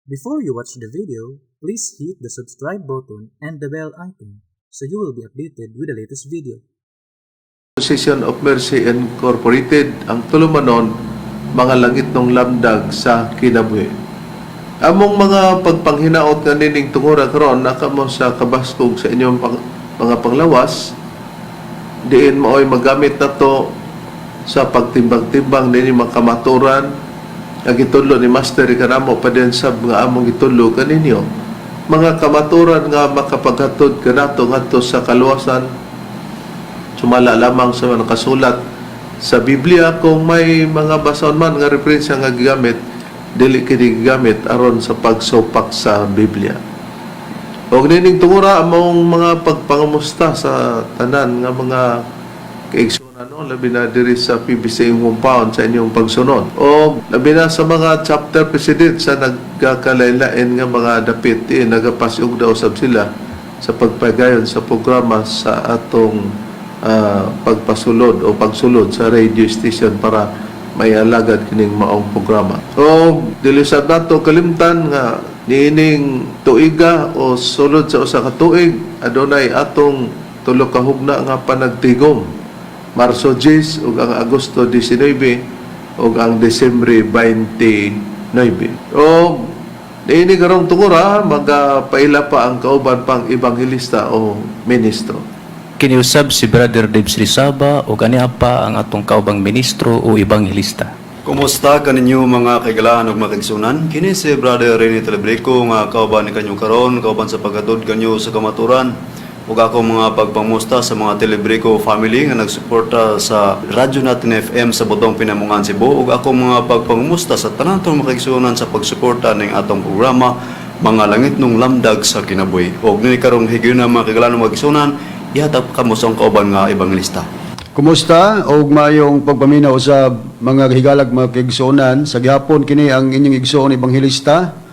Before you watch the video, please hit the subscribe button and the bell icon so you will be updated with the latest video. Association of Mercy Incorporated ang tulumanon mga langit ng lamdag sa kinabuhi. Among mga pagpanghinaot nga nining tungura karon nakamo sa kabaskog sa inyong mga panglawas, diin maoy magamit na to sa pagtimbang-timbang nini mga kamaturan ang gitulo ni Master kanamo pa din sa mga among gitulo kaninyo. Mga kamaturan nga makapaghatod kanato ngadto sa kaluwasan, sumala lamang sa mga nakasulat sa Biblia. Kung may mga basaon man nga referensya nga gigamit, dili kini gigamit aron sa pagsupak sa Biblia. Og nining tungura among mga pagpangamusta sa tanan nga mga kaigsunan, no? Labi na diri sa PBC compound sa inyong pagsunod. O labi na sa mga chapter president sa nagkakalailain nga mga dapit, nagapasug daw sab sila sa pagpagayon sa programa sa atong pagpasulod o pagsulod sa radio station para may alagad kining maong programa. O dilisab nato kalimtan nga niining tuiga o sulod sa usa ka tuig adunay atong tulo ka hugna nga panagtigom, Marso 10 ug ang Agosto 19 ug ang Disyembre 29. O niini karong tungura magapaila pa ang kauban pang ebanghelista o ministro. Kiniusab si Brother Debs Rizaba o kaniya pa ang atong kaubang ministro o ebanghelista. Kumusta kaninyo mga kaigalaan ug makigsunan? Kini si Brother Rene Telebrico nga kauban ni kanyo karon, kauban sa paghatod kanyo sa kamaturan. Ug ako mga pagpamusta sa mga Telebrico family nga nagsuporta sa Radyo Natin FM sa Butong Pinamungan, Cebu. Ug ako mga pagpamusta sa tanan tong makigsunan sa pagsuporta ning atong programa Mga Langit nung Lamdag sa Kinabuhi. Ug ni karong higayuna mga kaigalaan ug makigsunan, ihatag kamo sa kauban nga ebanghelista. Kumusta og maayong pagpaminaw sa mga higalag mga kaigsuonan. Sa gihapon kini ang inyong igsuon ebanghelista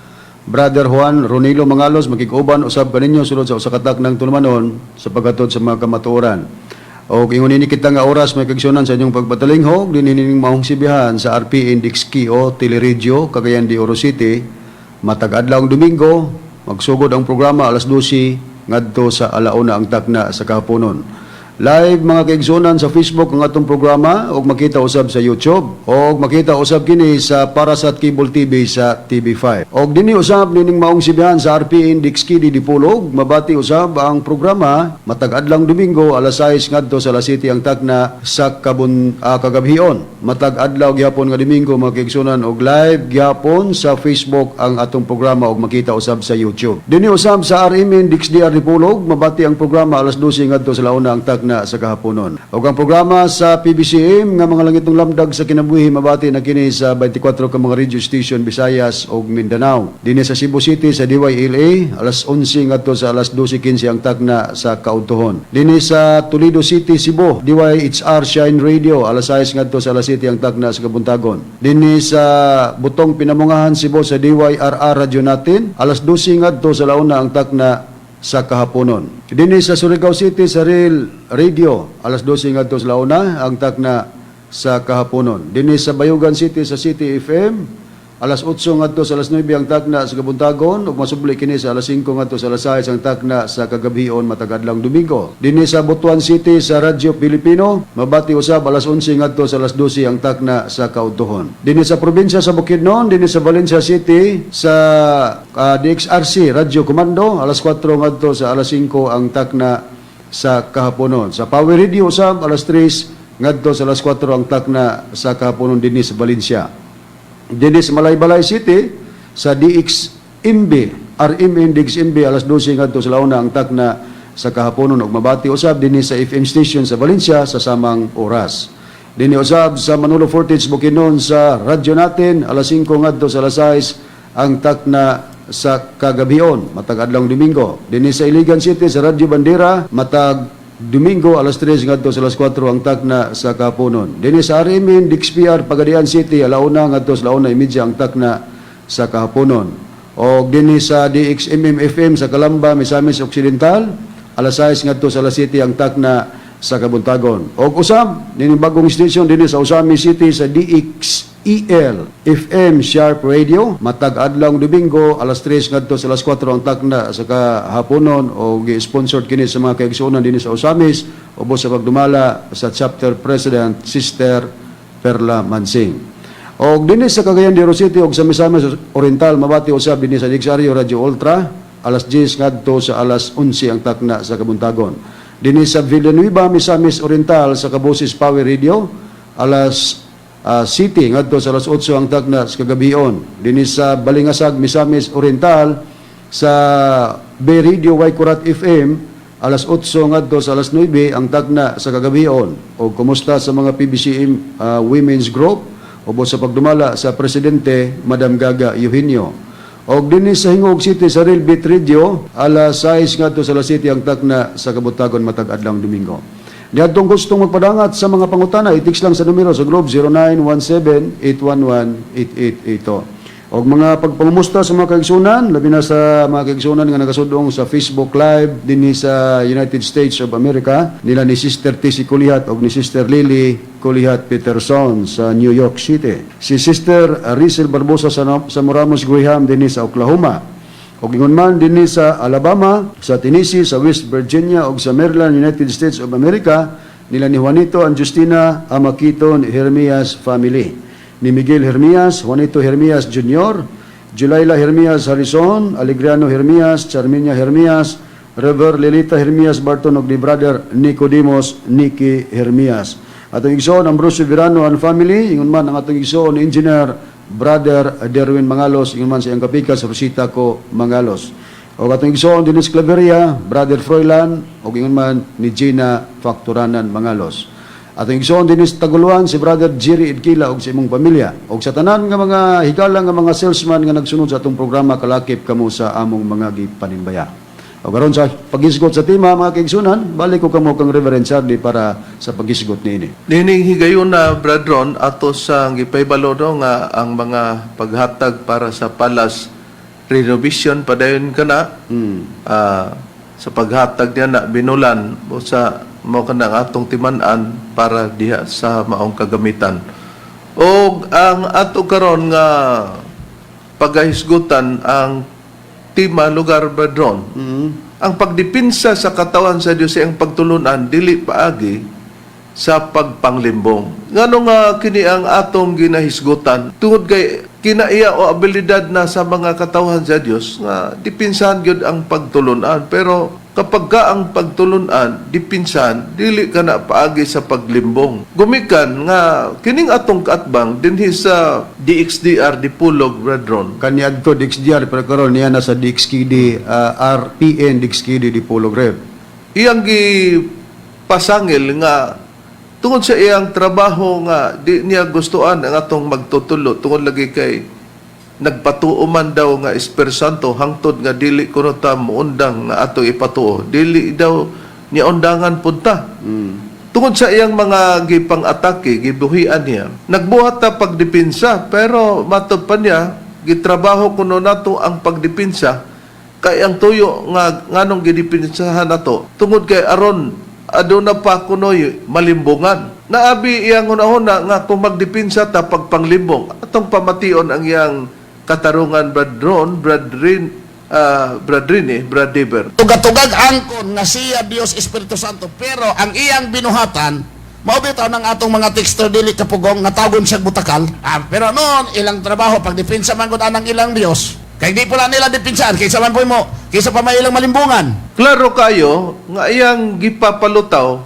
Brother Juan Ronilo Mangalos, makikuban usab kaninyo sulod sa usakatak ng tulumanon sa paghatod sa mga kamatuoran. Og ingon ini kita nga oras may kaigsuonan sa inyong pagpatalinghog dinhining maong sibihan sa RP Index Key o Teleradio Cagayan de Oro City matag adlaw Domingo. Magsugod ang programa alas 12 ngadto sa alauna ang takna sa kahaponon. Live mga kaigsuonan sa Facebook ang atong programa og makita usab sa YouTube og makita usab kini sa Parasat Cable TV sa TV5. Og dinhi usab nining maong sibihan sa RP Index Key di Dipolog mabati usab ang programa matag adlang Domingo alas 6 ngadto sa alas 7 ang takna sa kagabhion. Matag adlaw gihapon nga Domingo mga kaigsuonan og live gihapon sa Facebook ang atong programa og makita usab sa YouTube. Dinhi usab sa RM Index DR Dipolog mabati ang programa alas 12 ngadto sa launa ang takna sa kahaponon. Og ang programa sa PBCM nga Mga Langit ng Lamdag sa Kinabuhi mabati na kini sa 24 ka mga radio station Visayas ug Mindanao. Dinhi sa Cebu City sa DYLA alas 11 ngadto sa alas 12:15 ang takna sa kaudtohon. Dinhi sa Toledo City, Cebu, DYHR Shine Radio alas 6 ngadto sa alas 7 ang takna sa kabuntagon. Dinhi sa Butong Pinamungahan, Cebu sa DYRR Radio Natin alas 12 ngadto sa launa ang takna sa kahaponon. Dinhi sa Surigao City sa Real Radio alas 12 ngadto sa launa ang takna sa kahaponon. Dinhi sa Bayugan City sa City FM alas 8 ngadto sa alas 9 ang takna sa kabuntagon ug masubli kini sa alas 5 ngadto sa alas 6 ang takna sa kagabhion matag adlang Domingo. Dinhi sa Butuan City sa Radyo Pilipino mabati usab alas 11 ngadto sa alas 12 ang takna sa kaudtohon. Dinhi sa probinsya sa Bukidnon, dinhi sa Valencia City sa DXRC Radyo Komando alas 4 ngadto sa alas 5 ang takna sa kahaponon. Sa Power Radio usab alas 3 ngadto sa alas 4 ang takna sa kahaponon dinhi sa Valencia. Dinhi sa Malaybalay City sa DXMB RM Index MB alas 12 ngadto sa launa ang takna sa kahaponon ug mabati usab dinhi sa FM station sa Valencia sa samang oras. Dinhi usab sa Manolo Fortich Bukidnon sa Radyo Natin alas 5 ngadto sa alas 6 ang takna sa kagabhion matag adlaw Domingo. Dinhi sa Iligan City sa Radyo Bandera matag Domingo alas 3 ngadto sa alas 4 ang takna sa kahaponon. Dinhi sa RMN DXPR Pagadian City alauna ngadto sa launa imedya ang takna sa kahaponon. Og dinhi sa DXMM FM sa Calamba, Misamis Occidental alas 6 ngadto sa alas 7 ang takna sa kabuntagon. Og usab dinhi bagong station dinhi sa Usami City sa DX EL FM Sharp Radio matag adlong Domingo alas 3 ngadto sa alas 4 ang takna sa kahaponon o gi-sponsored kini sa mga kaigsuonan dinhi sa Osamis ubos sa pagdumala sa chapter president Sister Perla Mansing. Og dinhi sa Cagayan de Oro City og sa Misamis Oriental mabati usab dinhi sa Digsaryo Radio Ultra alas 10 ngadto sa alas 11 ang takna sa Kabuntagon. Dinhi sa Villanueva Misamis Oriental sa Kabusis Power Radio alas City ngadto sa alas 8 ang takna sa kagabion. Dinhi sa Balingasag Misamis Oriental sa Bay Radio Waikurat FM alas 8 ngadto sa alas 9 ang takna sa kagabion. O kumusta sa mga PBCM Women's Group ubos sa pagdumala sa presidente Madam Gaga Eugenio. Og dinhi sa Hingog City sa Real Beat Radio alas 6 ngadto sa alas 7 ang takna sa Kabutagon matag adlong Domingo. Niadtong gustong magpadangat sa mga pangutana, i-text lang sa numero sa Globe 0917-811-8882. Og mga pagpangumusta sa mga kaigsunan, labi na sa mga kaigsunan nga nagasudong sa Facebook Live dinhi sa United States of America, nila ni Sister Tisi Kulihat og ni Sister Lily Kulihat Peterson sa New York City. Si Sister Rizal Barbosa sa Moramos Graham dinhi sa Oklahoma. O ingon man dinhi sa Alabama, sa Tennessee, sa West Virginia ug sa Maryland, United States of America, nila ni Juanito and Justina Amaquiton Hermias family. Ni Miguel Hermias, Juanito Hermias Jr., Julayla Hermias Harrison, Alegriano Hermias, Charminia Hermias, Rever Lilita Hermias Barton ug ni Brother Nicodemos Nicky Hermias. Atong igsoon Ambrosio Virano and family, ingon man ang atong igsoon Engineer Brother Derwin Mangalos, ingon man sa iyang kapikas Rosita ko Mangalos. O katong igsoon Dennis Claveria, Brother Froilan, o ingon man ni Gina Facturanan Mangalos. Atong igsoon Dennis Taguluan, si Brother Jerry Edkila o sa imong pamilya. O sa tanan nga mga higala nga mga salesman nga nagsunod sa atong programa, kalakip kamo sa among mga gipaninbaya. O karon sa pagisgot sa tema mga kaigsunan, balik ko kamo kang Reverend Charlie para sa pagisgot niini. Nining higayon na Bradron ato sa gipaybalo do nga ang mga paghatag para sa palas renovation padayon kana sa paghatag niya na binulan o sa mo kanang atong timan-an para diha sa maong kagamitan. O ang ato karon nga pagahisgutan ang tema lugar Bradron. Ang pagdipinsa sa katawan sa Dios ay ang pagtulunan dili paagi sa pagpanglimbong. Ngano nga kini ang atong ginahisgutan tungod kay kinaiya o abilidad na sa mga katawan sa Dios nga dipinsahan gyud ang pagtulunan, pero kapag ka ang pagtulunan dipinsahan dili ka na paagi sa paglimbong. Gumikan nga kining atong kaatbang dinhi sa DXDR Dipolog Bradron. Kaniadto DXDR pero karon niya na sa DXKD RPN DXKD Dipolog Rev. Iyang pasangil nga tungod sa iyang trabaho nga di niya gustuan ang atong magtutulo tungod lagi kay nagpatuo man daw nga Espiritu Santo hangtod nga dili kuno ta muundang nga ato ipatuo, dili daw niya undangan punta. Tungod sa iyang mga gipang-atake, gibuhian niya, nagbuhat ta pagdipinsa, pero matod pa niya gitrabaho kuno nato ang pagdipinsa kay ang tuyo nga nganong gidipinsahan nato tungod kay aron aduna pa kunoy malimbungan. Naabi iyang una-una nga kung magdipinsa ta pagpanglimbong atong pamation ang iyang katarungan Brad Deber. Tugatugag angkon nga siya Dios Espiritu Santo, pero ang iyang binuhatan mao bitaw ng atong mga teksto dili kapugong nga tawgon siya butakal. Pero noon ilang trabaho pag depensa man gud anang ilang Dios. Kay di pala nila depensahan kaysa man po mo, kaysa pa may ilang malimbungan. Klaro kayo nga iyang gipapalutaw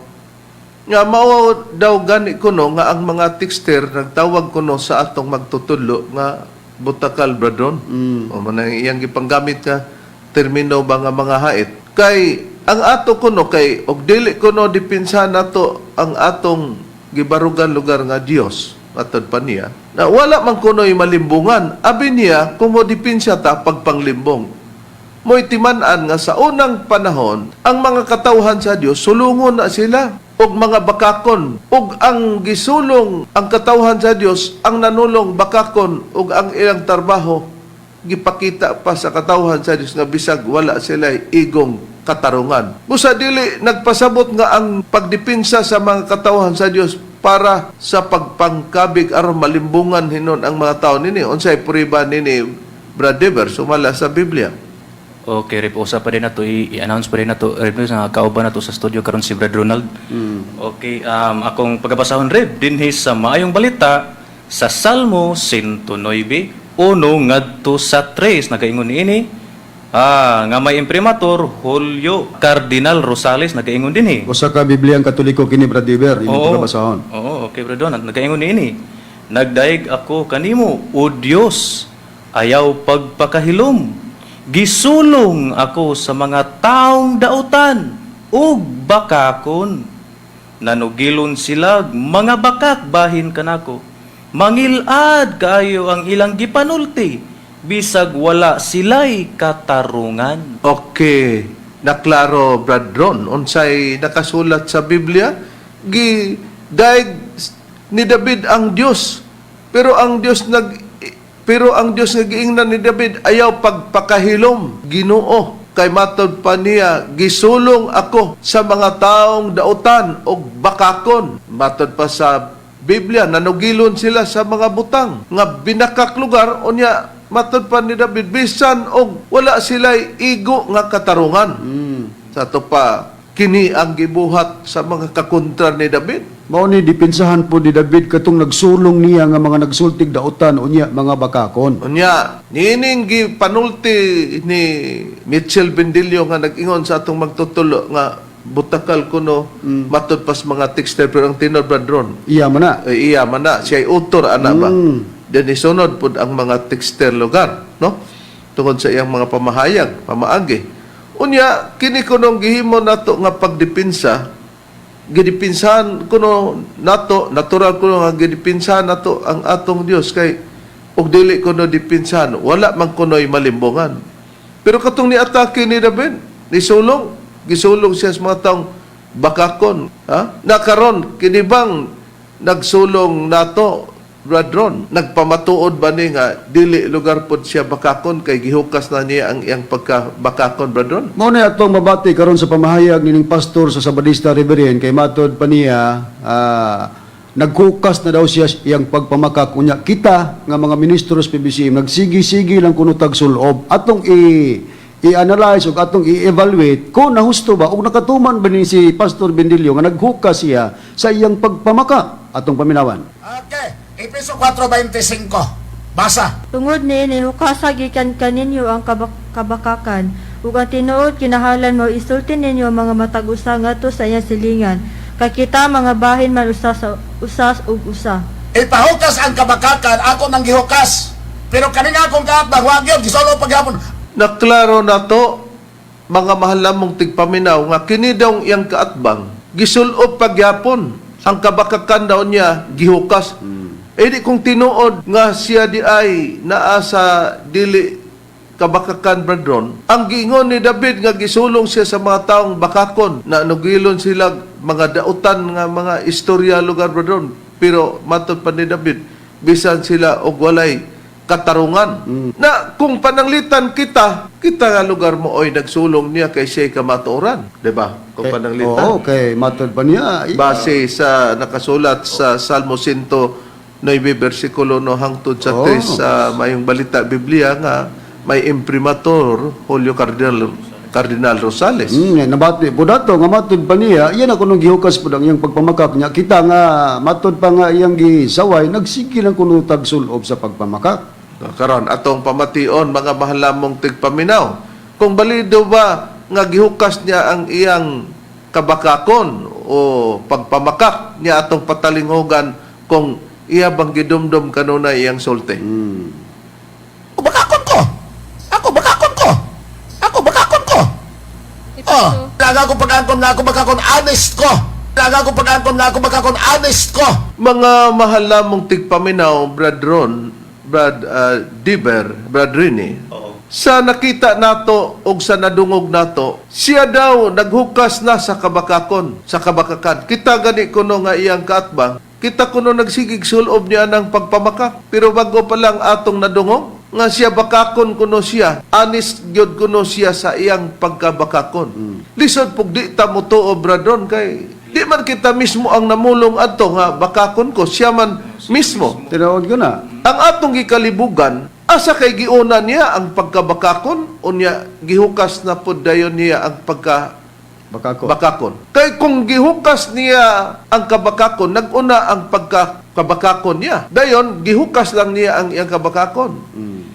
nga mao daw gani kuno nga ang mga texter nagtawag kuno sa atong magtutulo nga butakal Bradron. O man iyang gipanggamit nga termino ba nga mga hait. Kay ang ato kuno kay og dili kuno dipinsahan nato ang atong gibarugan lugar nga Dios atod pa niya na wala man kuno'y malimbungan. Abi niya kung mo dipinsa ta pagpanglimbong. Mo'y timan-an nga sa unang panahon ang mga katawhan sa Dios sulungon na sila og mga bakakon og ang gisulong ang katawhan sa Dios ang nanulong bakakon og ang ilang trabaho gipakita pa sa katawhan sa Dios nga bisag wala sila igong katarungan. Busa dili nagpasabot nga ang pagdipinsa sa mga katawhan sa Dios para sa pagpangkabig aron malimbungan hinon ang mga tao nini. Unsay prueba nini, Brad Dever, sumala sa Biblia? Okay, Rip, usa pa rin na to, i-announce pa rin na to, Rip, na kauban na to sa studio karon si Brad Ronald. Okay, akong pagabasahon, Rip, dinhi sa maayong balita sa Salmo 109, 1 ngadto sa 3, nagaingon ini, nga may imprimatur, Julio Cardinal Rosales, nagaingon din eh. Usa ka Bibliang Katoliko kini Brad Dever, inyong pagkabasahon. Oo, okay, Brad Ronald, nagaingon ini. Nagdaig ako kanimo, O Dios, ayaw pagpakahilom. Gisulong ako sa mga taong dautan ug bakakon. Nanugilon sila mga bakak bahin kanako. Mangilad kaayo ang ilang gipanulti bisag wala sila'y katarungan. Okay, naklaro, Brad Ron, unsay nakasulat sa Biblia, daig ni David ang Dios. Pero ang Dios nga giingnan ni David ayaw pagpakahilom, Ginoo. Kay matod pa niya, gisulong ako sa mga taong dautan o bakakon. Matod pa sa Biblia, nanugilon sila sa mga butang nga binakak lugar, unya matod pa ni David, bisan og wala sila'y igo nga katarungan. Sa to pa, kini ang gibuhat sa mga kakontra ni David. Mao ni dipinsahan po ni David katong nagsulong niya nga mga nagsultig dautan unya mga bakakon. Unya, nining gipanulti ni Mitchell Bendilio nga nag-ingon sa atong magtutulo nga butakal kuno matod pas mga texter, pero ang tinod, Brad Ron, Iya man na. iya man na, siya author, ana ba? Diyan isunod po ang mga texter lugar, no? Tungod sa iyang mga pamahayag, pamaagi. Unya, kini kunong gihimo nato nga pagdipinsa, gidipinsahan kuno nato, natural kuno nga gidipinsahan nato ang atong Dios kay og dili kuno dipinsahan, wala man kuno'y malimbungan. Pero katong ni atake ni David, gisulong siya sa mga taong bakakon, ha? Nakaron kinibang nagsulong nato, Brad Ron, nagpamatuod ba ni nga dili lugar pod siya bakakon kay gihukas na niya ang iyang pagka-bakakon, Brad Ron? Mao na atong mabati karon sa pamahayag nining pastor sa Sabadista Reverend kay matod pa niya nagkukas na daw siya iyang pagpamakak unya kita nga mga ministro sa PBCM nagsigi-sigi lang kuno tag sulob atong i-analyze ug atong i-evaluate kung nahusto ba ug nakatuman ba ni si Pastor Bendilio nga naghukas siya sa iyang pagpamaka atong paminawan. Okay, Epeso 4:25. Basa. Tungod niini hukasa gikan kaninyo ang kabakakan ug ang tinuod kinahanglan mo isulti ninyo ang mga matag usa ngadto sa iyang silingan kay kita mga bahin man usas ug usa. Ipahukas ang kabakakan, ako nang gihukas. Pero kanina akong kaatbang, wag yun, gisolo paghapon. Naklaro na to, mga mahal namong tigpaminaw, nga kini daw iyang kaatbang, gisulob pagyapon, ang kabakakan daw niya, gihukas. Di kung tinuod nga siya di ay naa sa dili kabakakan, Brad Ron, ang giingon ni David nga gisulong siya sa mga taong bakakon, na nugilon sila mga dautan nga mga istorya lugar, Brad Ron. Pero matod pa ni David, bisan sila og walay katarungan. Na kung pananglitan kita nga lugar mo oy nagsulong niya kay siya kamatuoran, di ba? Kung pananglitan. Oo, okay, matod pa niya. Base sa nakasulat sa Salmo 109 versikulo 1 hangtod sa 3 sa mayong balita Biblia nga may imprimatur Julio Cardinal Rosales. Nabati po dato nga matod pa niya, iyan ako nung gihukas po ang iyang pagpamakak niya. Kita nga matod pa nga iyang gisaway, nagsigi lang kuno tag sulob sa pagpamakak. Karon atong pamation, mga mahal namong tigpaminaw, kung balido ba nga gihukas niya ang iyang kabakakon o pagpamakak niya atong patalinghogan kung iya bang gidumdum kanunay iyang sulti? Bakakon ko! Ako bakakon ko! Oh, laga ko pag-angkon na ako bakakon, honest ko! Laga ko pag-angkon na ako bakakon, honest ko! Mga mahal namong tigpaminaw, Brad Ron, Brad Dever, Brad Rini, sa nakita nato o sa nadungog nato, siya daw naghukas na sa kabakakon, sa kabakakan. Kita gani kuno nga iyang kaatbang, kita kuno nagsigig sulob niya ng pagpamakak. Pero bago pa lang atong nadungog, nga siya bakakon kuno siya, honest gyud kuno siya sa iyang pagkabakakon. Lisod pug di ta mo tuo, Brad Ron, kay di man kita mismo ang namulong adto nga bakakon ko, siya man mismo. Tinawag ko na. Ang atong gikalibugan, asa kay giuna niya ang pagkabakakon, unya gihukas na pod dayon niya ang Bakako. Kay kung gihukas niya ang kabakakon, naguna ang pagkabakakon niya. Dayon, gihukas lang niya ang iyang kabakakon.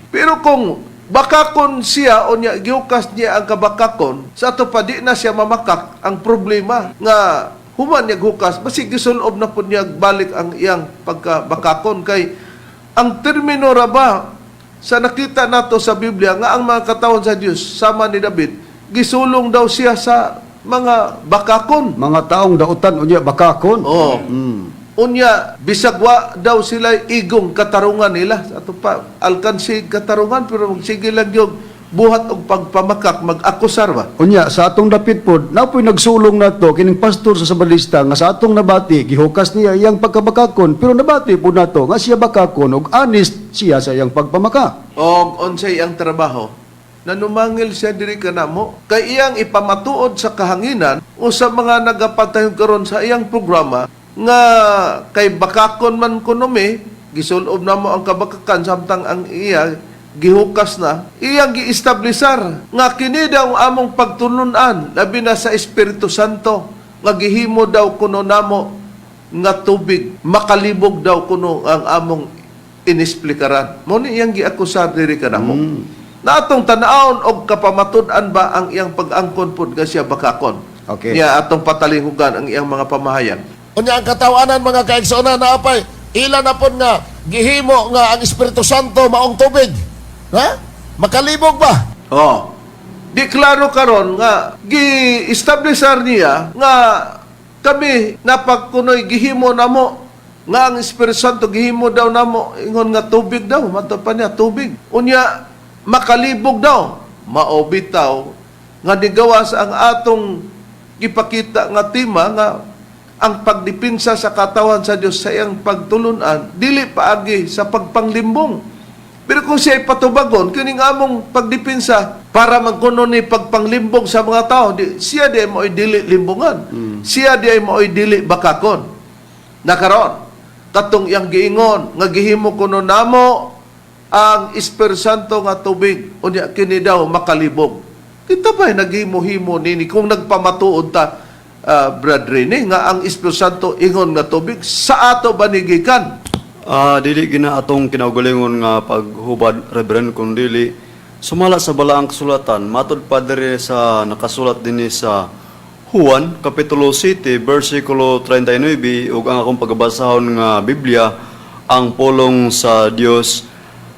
Pero kung bakakon siya, unya gihukas niya ang kabakakon, sa ato pa di na siya mamakak, ang problema nga human niya hukas, basig gisulob na po niya balik ang iyang pagkabakakon. Kay ang termino ra ba sa nakita nato sa Biblia nga ang mga katawan sa Dios sama ni David, gisulong daw siya sa mga bakakon. Mga taong dautan unya bakakon. Oh. Unya, bisagwa daw sila igong katarungan nila. Ato pa, alkansi katarungan, pero sige lang yung buhat og pagpamakak, mag-akusar ba? Unya, sa atong dapit pod, napoy nagsulong na to, kining pastor sa Sabalista, nga sa atong nabati, gihukas niya iyang pagkabakakon, pero nabati po na to, nga siya bakakon, og honest siya sa iyang pagpamaka. O unsay ang trabaho? Nanumangil siya diri kanamo, kay iyang ipamatuod sa kahanginan o sa mga nagapatayong karon sa iyang programa, nga kay bakakon man kunomi, gisulob na mo ang kabakakan, samtang ang iya gihukas na, iyang giestablisar nga kini daw among pagtulunan, labi na sa Espiritu Santo, nga gihimo daw kuno namo nga tubig, makalibog daw kuno ang among inisplikaran. Mo ni iyang giakusar diri kanamo. Na atong tanaon og kapamatud-an ba ang iyang pag-angkon pud nga siya bakakon. Okay. Niya atong patalingugan ang iyang mga pamahayan. Unya ang katawanan mga kaigsoon na apay, ila na pod nga gihimo nga ang Espiritu Santo maong tubig. Ha? Makalibog ba? Oh. Di klaro karon nga gi-establisher niya nga kami napagkunoy gihimo namo nga ang Espiritu Santo gihimo daw namo ingon nga tubig daw, mato pa niya tubig. Unya makalibog daw, maobitaw nga nigawas ang atong ipakita nga tema nga ang pagdipinsa sa katawan sa Dios sa iyang pagtulunan dili paagi sa pagpanglimbong. Pero kung siya patubagon kining among pagdipinsa para magkuno ni pagpanglimbong sa mga tao, siya di mo dili limbungan. Siya di mo dili bakakon. Nakaron katong iyang giingon nga gihimo kuno namo ang Espiritu Santo nga tubig, unya kini daw makalibog. Kita ba naghimo-himo nini kung nagpamatuod ta, Brad Rene, nga ang Espiritu Santo ingon nga tubig, sa ato ba nigikan? Dili gina atong kinaugalingon nga paghubad, Reverend, kung dili sumala sa balaang kasulatan, matod pa diri sa nakasulat dinhi sa Juan kapitulo 7 bersikulo 39 ug ang akong pagbasahon nga Biblia, ang pulong sa Dios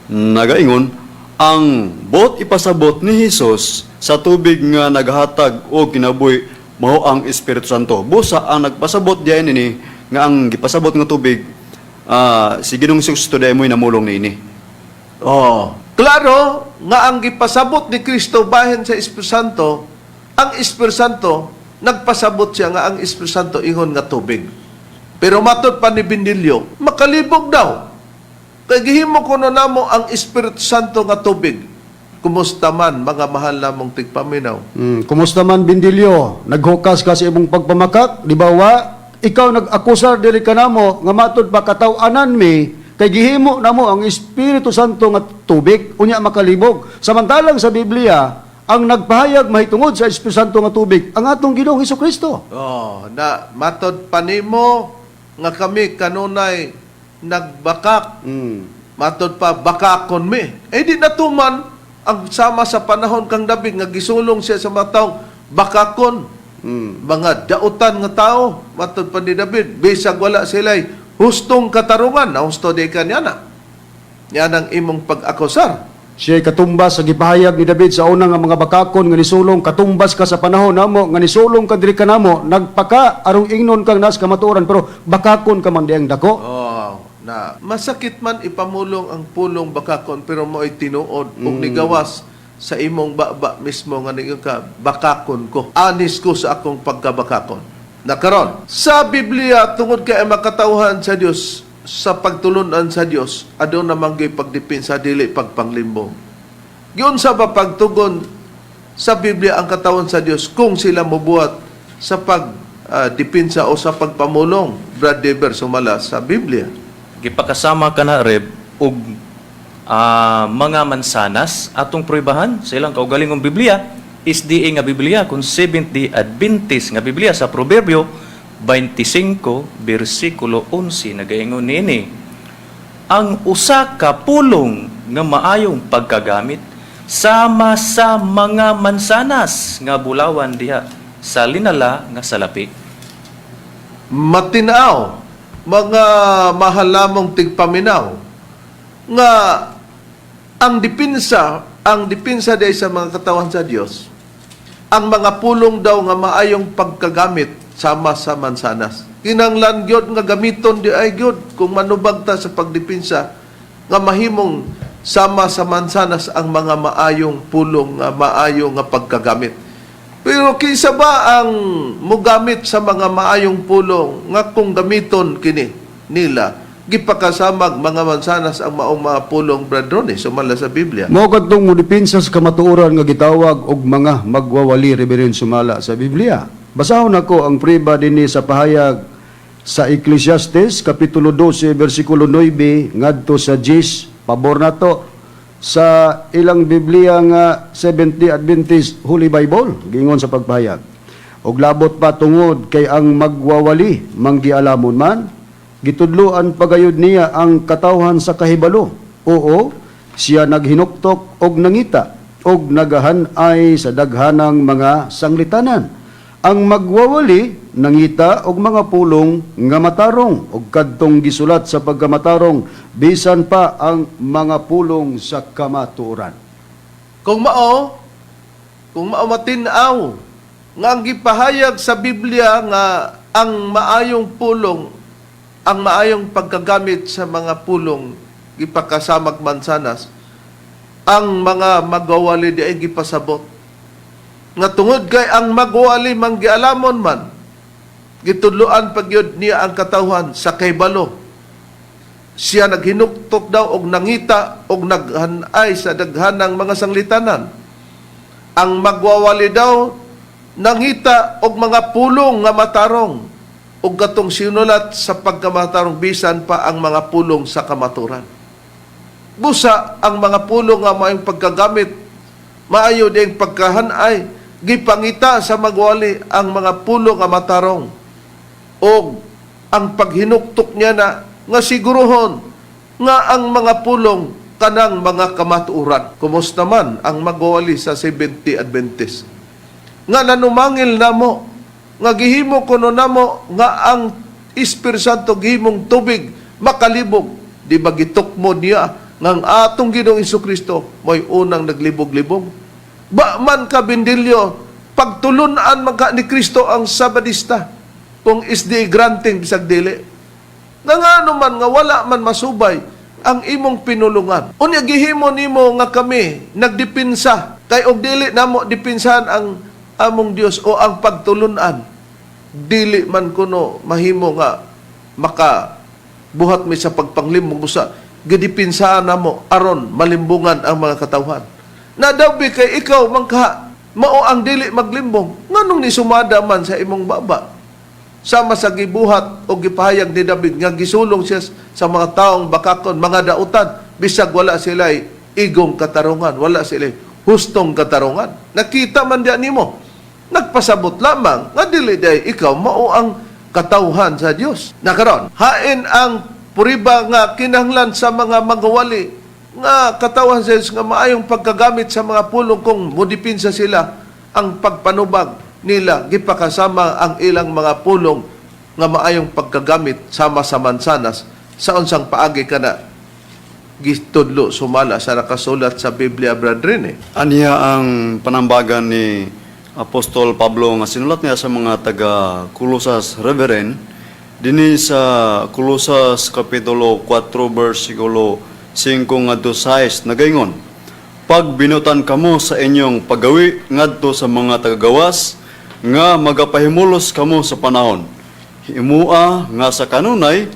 nagaingon, ang bot ipasabot ni Hesus sa tubig nga naghatag o kinabuhi mao ang Espiritu Santo. Busa ang nagpasabot diay nini nga ang gipasabot nga tubig, si Ginoong Kristo day mo'y namulong niini. Oh, klaro nga ang gipasabot ni Kristo bahin sa Espiritu Santo, ang Espiritu Santo nagpasabot siya nga ang Espiritu Santo ingon nga tubig. Pero matod pa ni Bindilyo, makalibog daw. Kaya gihimo ko namo ang Espiritu Santo nga tubig. Kumusta man, mga mahal namong tigpaminaw? Kumusta man, Bindilyo? Naghukas ka sa imong pagpamakak? Di ba wa? Ikaw nag-akusar dili ka namo nga matod ba kataw-anan mi kay gihimo namo ang Espiritu Santo nga tubig unya makalibog. Samantalang sa Biblia, ang nagpahayag mahitungod sa Espiritu Santo nga tubig ang atong Ginoong Hesukristo. Oh, na matod panimo nga kami kanunay nagbakak. Matod pa bakakon mi. Di natuman ang sama sa panahon kang David nga gisulong siya sa mga taong bakakon. Mga dautan nga tao, matod pa ni David, bisag wala sila'y hustong katarungan, na husto di ka niya na. Yan ang imong pag-akusar. Siya'y katumbas sa gipahayag ni David sa unang nga mga bakakon nga nisulong, katumbas ka sa panahon namo nga nisulong ka diri ka namo, nagpaka arong ingnon kang nas kamatuoran pero bakakon ka man diang dako. Oh, na masakit man ipamulong ang pulong bakakon pero mo'y tinuod ug nigawas sa imong baba mismo nga ningon ka bakakon ko. Anis ko sa akong pagkabakakon. Nakaron sa Biblia tungod kay makatawhan sa Dios, sa pagtulunan sa Dios, adto namang gyud pagdepensa dili pagpanglimbong. Giun sa pagtugon sa Biblia ang katawan sa Dios kung sila mobuhat sa dipinsa o sa pagpamulong, Brad Deber, sumala sa Biblia. Gipakasama ka na, Reb, og mga mansanas atong pruibahan sa ilang kaugalingong Biblia, SDA nga Biblia, kung Seventh-day Adventist nga Biblia sa Proverbio 25, versikulo 11, nagaingon nini, ang usa ka pulong nga maayong pagkagamit sama sa mga mansanas nga bulawan diha sa linala nga salapi. Matinaw, mga mahalamong tigpaminaw, nga ang dipinsa day sa mga katawan sa Dios, ang mga pulong daw nga maayong pagkagamit sama sa mansanas. Kinanglan gyud nga gamiton di ay gyud kung manubag ta sa pagdipinsa nga mahimong sama sa mansanas ang mga maayong pulong nga maayong nga pagkagamit. Pero kinsa ba ang mugamit sa mga maayong pulong nga kung gamiton kini nila gipakasamag mga mansanas ang maong mga pulong, Brad Ronnie, sumala sa Biblia? Mao kadtong modipinsa sa kamatuoran nga gitawag og mga magwawali, Reverend, sumala sa Biblia. Basahon ako ang priba dinhi sa pahayag sa Ecclesiastes kapitulo 12 bersikulo 9 ngadto sa 10, pabor nato sa ilang Biblia nga Seventh-day Adventist Holy Bible gingon sa pagpahayag. Og labot pa tungod kay ang magwawali manggialamon man, gitudloan pagayod niya ang katawhan sa kahibalo. Oo, siya naghinuktok og nangita og nagahanay sa daghanang mga sanglitanan. Ang magwawali nangita og mga pulong nga matarong og kadtong gisulat sa pagkamatarong bisan pa ang mga pulong sa kamatuoran. Kung mao matinaw nga ang gipahayag sa Biblia nga ang maayong pulong, ang maayong pagkagamit sa mga pulong gipakasamag mansanas, ang mga magwawali di ay gipasabot. Nga tungod kay ang magwawali manggialamon man, gitudloan pagyud niya ang katawhan sa kaybalo. Siya naghinuktok daw og nangita og naghanay sa daghanang mga sanglitanan. Ang magwawali daw nangita og mga pulong nga matarong og katong sinulat sa pagkamatarong bisan pa ang mga pulong sa kamaturan. Busa ang mga pulong nga maayong pagkagamit, maayo ding pagkahanay, gipangita sa magwali ang mga pulong nga matarong og ang paghinuktok niya na nga siguruhon nga ang mga pulong kanang mga kamatuoran. Kumusta man ang magwali sa Seventh-day Adventist nga nanumangil namo nga gihimo kuno namo nga ang Espiritu Santo gihimong tubig makalibog, di ba gitukmo niya nga ang atong Ginoong Jesucristo mo'y unang naglibog-libog? Ba man ka bindilyo, pagtulunan magka ni Kristo ang Sabadista, kung isdi granting bisag dili. Nga ano man nga wala man masubay ang imong pinulungan. Unya gihimo nimo nga kami nagdipinsa, kay og dili namo dipinsahan ang among Dios o ang pagtulunan. Dili man kuno mahimo nga makabuhat mi sa pagpanglimong busa, gidipinsahan namo aron malimbungan ang mga katawhan. Nadabi kay ikaw mangka mao ang dili maglimbong, nganong ni sumada man sa imong baba? Sama sa gibuhat o gipahayag ni David nga gisulong siya sa mga taong bakakon, mga dautan, bisag wala sila'y igong katarungan, wala sila'y hustong katarungan. Nakita man diyan nimo, nagpasabot lamang nga dili day ikaw mao ang katawhan sa Dios. Nakaron, hain ang puriba nga kinahanglan sa mga magawali nga katawan sa Diyos nga maayong pagkagamit sa mga pulong kung mudipinsa sila ang pagpanubag nila gipakasama ang ilang mga pulong nga maayong pagkagamit sama sa mansanas sa unsang paagi kana gitudlo sumala sa nakasulat sa Biblia, Brad Rene. Aniya ang panambagan ni Apostol Pablo nga sinulat niya sa mga taga Colosas, Reverend, dinhi sa Colosas kapitulo 4 versikulo 5 ngadto 6 nagaingon, pag binutan kamo sa inyong paggawi ngadto sa mga tagagawas nga magapahimulos kamo sa panahon, himua nga sa kanunay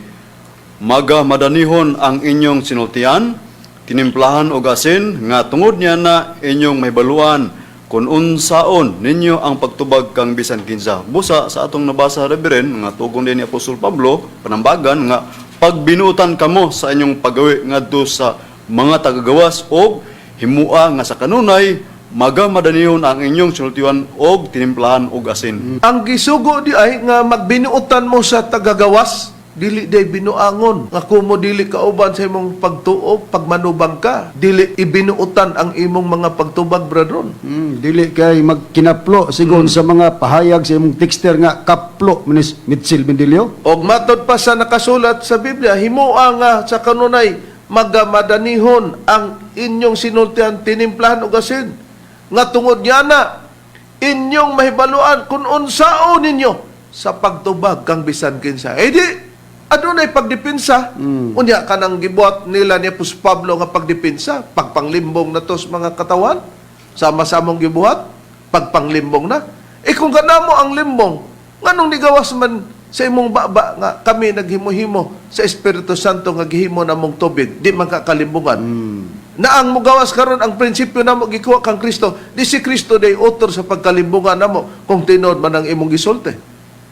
magamadannihon ang inyong sinultian, tinimplahan og asin nga tungod niya na inyong mahibaluan kung unsaon ninyo ang pagtubag kang bisan kinsa. Busa sa atong nabasa Reverend nga tugon din ni Apostol Pablo panambagan nga pagbinutan kamo sa inyong pagawi ngadto sa mga tagagawas og himua nga sa kanunay magamadaniyon ang inyong sultiwan og tinimplahan og asin. Ang gisugo di ay nga magbinuotan mo sa tagagawas, dili day binuangon nga kumo dili kauban sa imong pagtuo pagmanubang ka, dili ibinuotan ang imong mga pagtubag, brethren. Dili kay magkinaplo sigon sa mga pahayag sa imong texter nga kaplo minis Mitchell Bendilio. Og matod pa sa nakasulat sa Biblia, himua nga sa kanunay magamadaniyon ang inyong sinultian tinimplahan og asin, nga tungod niya na inyong mahibaluan kung unsao ninyo sa pagtubag kang bisan kinsa. Di adunay pagdepensa. Unya kanang gibuhat nila ni Apostol Pablo nga pagdepensa, pagpanglimbong na tos mga katawan, sama-samong gibuhat, pagpanglimbong na. Kung kanamo ang limbong, nganong nigawas man sa imong baba nga kami naghimo-himo sa Espiritu Santo nga gihimo namong tubig, di man kakalimbungan. Na ang mugawas karon ang prinsipyo namo gikuha kang Kristo, di si Kristo day author sa pagkalimbungan namo kung tinod man ang imong gisulti.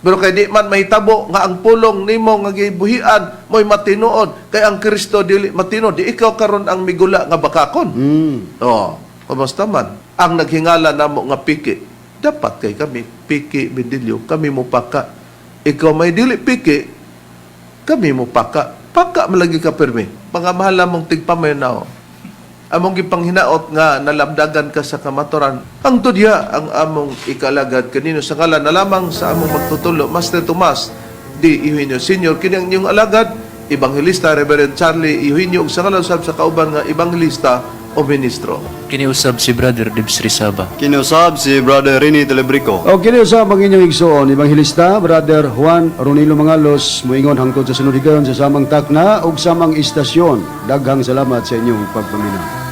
Pero kay di man mahitabo nga ang pulong nimo nga gibuhian mo'y matinuod, kay ang Kristo dili matinuod, di ikaw karon ang migula nga bakakon. Kumusta man? Ang naghingala namo nga piki, dapat kay kami piki Bendilio, kami mo paka. Ikaw may dili piki, kami mo paka. Paka malagi ka permi. Pangamahal mong tigpamayaw. Among gipanghinaot nga nalabdagan ka sa kamaturan, ang tudya ang among ikalagad kanino sa ngalan na lamang sa among magtutulo, Master Tomas D. Eugenio Sr. Kining inyong alagad, Evangelista Reverend Charlie Eugenio, ug sa ngalan usab sa kauban nga Evangelista o Ministro. Kiniusab si Brother Dibs Rizaba. Kiniusab si Brother Rene Telebrico. O kini sa ang inyong igsoon, Evangelista Brother Juan Ronilo Mangalos, muingon hangtod sa sunod higayon sa samang takna ug samang istasyon. Daghang salamat sa inyong pagpaminaw.